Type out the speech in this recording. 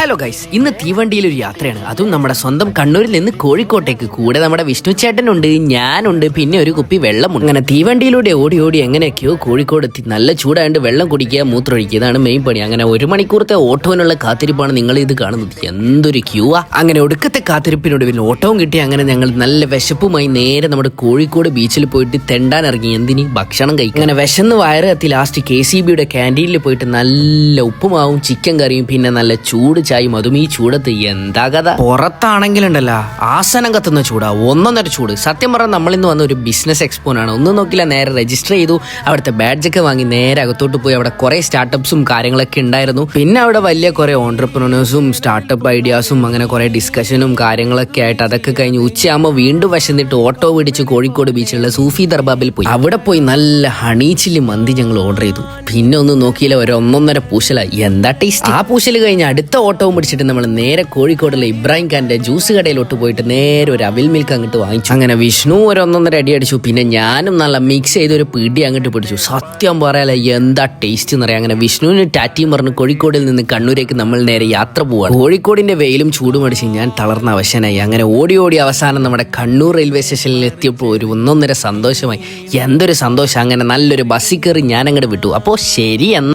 Hello guys, ഇന്ന് തീവണ്ടിയിൽ ഒരു യാത്രയാണ്. അതും നമ്മുടെ സ്വന്തം കണ്ണൂരിൽ നിന്ന് കോഴിക്കോട്ടേക്ക്. കൂടെ നമ്മുടെ വിഷ്ണു ചേട്ടനുണ്ട്, ഞാനുണ്ട്, പിന്നെ ഒരു കുപ്പി വെള്ളമുണ്ട്. അങ്ങനെ തീവണ്ടിയിലൂടെ ഓടി ഓടി എങ്ങനെയൊക്കെയോ കോഴിക്കോട് എത്തി. നല്ല ചൂടായതുകൊണ്ട് വെള്ളം കുടിക്കുക, മൂത്രമൊഴിക്കുക, ഇതാണ് മെയിൻ പണി. അങ്ങനെ 1 മണിക്കൂറത്തെ ഓട്ടോവിനുള്ള കാത്തിരിപ്പാണ് നിങ്ങൾ ഇത് കാണുന്നത്. എന്തൊരു ക്യൂവാ. അങ്ങനെ ഒടുക്കത്തെ കാത്തിരിപ്പിനൊടുവിൽ ഓട്ടവും കിട്ടി. അങ്ങനെ ഞങ്ങൾ നല്ല വിശപ്പുമായി നേരെ നമ്മുടെ കോഴിക്കോട് ബീച്ചിൽ പോയിട്ട് തെണ്ടാൻ ഇറങ്ങി. എന്തിന്? ഭക്ഷണം കഴിക്കും. അങ്ങനെ വിശന്ന് വയറ് കത്തി ലാസ്റ്റ് KCBയുടെ ക്യാൻറ്റീനിൽ പോയിട്ട് നല്ല ഉപ്പുമാവും ചിക്കൻ കറിയും പിന്നെ നല്ല ചൂട് ചായയും. അതും ഈ ചൂടത്ത് എന്താ കഥ. പുറത്താണെങ്കിലുണ്ടല്ലോ ആസനം കത്തുന്ന ചൂടാ, ഒന്നൊന്നര ചൂട്. സത്യം പറഞ്ഞാൽ നമ്മളിന്ന് വന്ന ഒരു ബിസിനസ് എക്സ്പോനാണ്. ഒന്നും നോക്കില്ല, നേരെ രജിസ്റ്റർ ചെയ്തു. അവിടുത്തെ ബാഡ്ജൊക്കെ വാങ്ങി നേരെ അകത്തോട്ട് പോയി. അവിടെ കുറെ സ്റ്റാർട്ടപ്സും കാര്യങ്ങളൊക്കെ ഉണ്ടായിരുന്നു. പിന്നെ അവിടെ വലിയ കുറെ ഓൺട്രപ്രനേഴ്സും സ്റ്റാർട്ടപ്പ് ഐഡിയാസും അങ്ങനെ കുറെ ഡിസ്കഷനും കാര്യങ്ങളൊക്കെ ആയിട്ട് അതൊക്കെ കഴിഞ്ഞ് ഉച്ചയാകുമ്പോൾ വീണ്ടും വിശന്നിട്ട് ഓട്ടോ പിടിച്ച് കോഴിക്കോട് ബീച്ചിലുള്ള സൂഫി ദർബാബിൽ പോയി. അവിടെ പോയി നല്ല ഹണി ചില്ലി മന്തി ഞങ്ങൾ ഓർഡർ ചെയ്തു. പിന്നെ ഒന്നും നോക്കിയില്ല, ഒരു 1.5 പൂശല. എന്താ ടേസ്റ്റ്. ആ പൂശല് കഴിഞ്ഞ് അടുത്ത ഓട്ടവും പിടിച്ചിട്ട് നമ്മൾ നേരെ കോഴിക്കോടുള്ള ഇബ്രാഹിം ഖാന്റെ ജ്യൂസ് കടയിലോട്ട് പോയിട്ട് നേരെ ഒരു അവിൽ മിൽക്ക് അങ്ങോട്ട് വാങ്ങിച്ചു. അങ്ങനെ വിഷ്ണു ഒരു 1.5 അടി അടിച്ചു. പിന്നെ ഞാനും നല്ല മിക്സ് ചെയ്ത് ഒരു പിടി അങ്ങോട്ട് പിടിച്ചു. സത്യം പറയാല എന്താ ടേസ്റ്റ് എന്ന് പറയാം. അങ്ങനെ വിഷ്ണുവിന് ടാറ്റിയും പറഞ്ഞ് കോഴിക്കോടിൽ നിന്ന് കണ്ണൂരേക്ക് നമ്മൾ നേരെ യാത്ര പോവാണ്. കോഴിക്കോടിന്റെ വെയിലും ചൂടും അടിച്ച് ഞാൻ തളർന്ന അവശനായി. അങ്ങനെ ഓടി ഓടി അവസാനം നമ്മുടെ കണ്ണൂർ റെയിൽവേ സ്റ്റേഷനിൽ എത്തിയപ്പോൾ ഒരു 1.5 സന്തോഷമായി. എന്തൊരു സന്തോഷം. അങ്ങനെ നല്ലൊരു ബസ്സിൽ കയറി ഞാൻ അങ്ങോട്ട് വിട്ടു. അപ്പോൾ ശരി എന്ന്